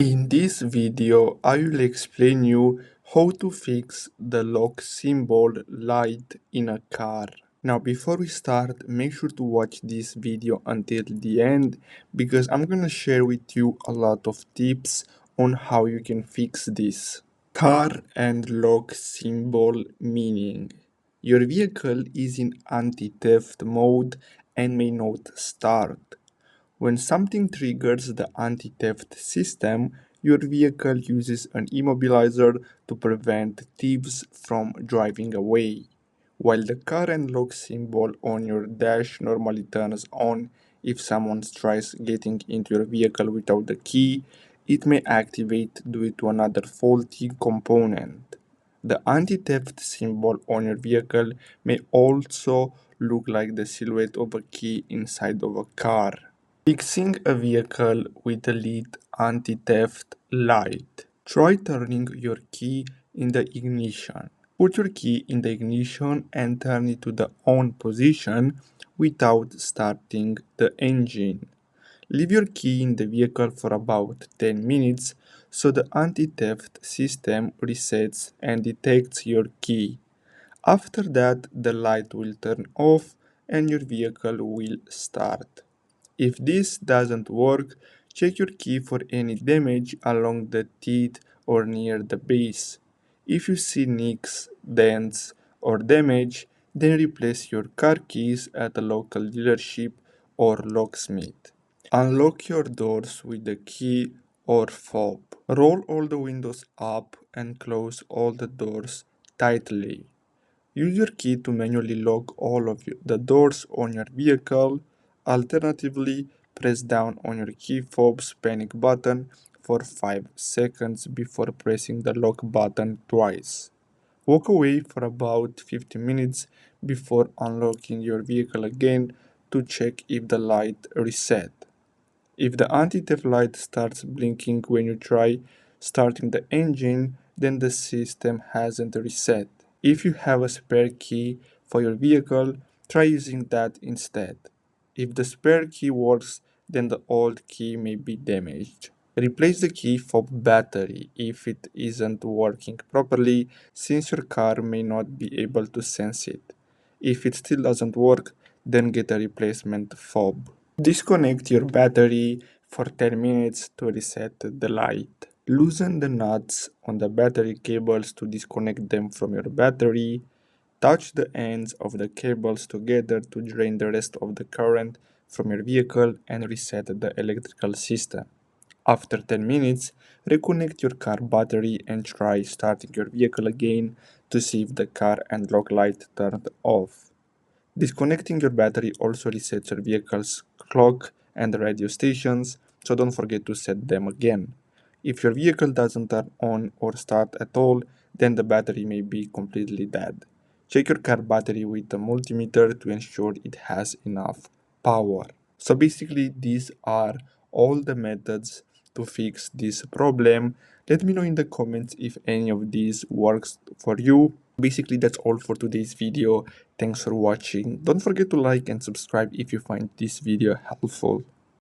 In this video, I will explain you how to fix the lock symbol light in a car. Now before we start, make sure to watch this video until the end because I'm gonna share with you a lot of tips on how you can fix this. Car and lock symbol meaning. Your vehicle is in anti-theft mode and may not start. When something triggers the anti-theft system, your vehicle uses an immobilizer to prevent thieves from driving away. While the car and lock symbol on your dash normally turns on if someone tries getting into your vehicle without the key, it may activate due to another faulty component. The anti-theft symbol on your vehicle may also look like the silhouette of a key inside of a car. Fixing a vehicle with a LED anti-theft light. Try turning your key in the ignition. Put your key in the ignition and turn it to the on position without starting the engine. Leave your key in the vehicle for about 10 minutes so the anti-theft system resets and detects your key. After that, the light will turn off and your vehicle will start. If this doesn't work, check your key for any damage along the teeth or near the base. If you see nicks, dents, or damage, then replace your car keys at a local dealership or locksmith. Unlock your doors with the key or fob. Roll all the windows up and close all the doors tightly. Use your key to manually lock all of the doors on your vehicle. Alternatively, press down on your key fob's panic button for 5 seconds before pressing the lock button twice. Walk away for about 15 minutes before unlocking your vehicle again to check if the light reset. If the anti-theft light starts blinking when you try starting the engine, then the system hasn't reset. If you have a spare key for your vehicle, try using that instead. If the spare key works, then the old key may be damaged. Replace the key fob battery if it isn't working properly, since your car may not be able to sense it. If it still doesn't work, then get a replacement fob. Disconnect your battery for 10 minutes to reset the light. Loosen the nuts on the battery cables to disconnect them from your battery. Touch the ends of the cables together to drain the rest of the current from your vehicle and reset the electrical system. After 10 minutes, reconnect your car battery and try starting your vehicle again to see if the car and lock light turned off. Disconnecting your battery also resets your vehicle's clock and radio stations, so don't forget to set them again. If your vehicle doesn't turn on or start at all, then the battery may be completely dead. Check your car battery with a multimeter to ensure it has enough power. So basically, these are all the methods to fix this problem. Let me know in the comments if any of these works for you. Basically, that's all for today's video. Thanks for watching. Don't forget to like and subscribe if you find this video helpful.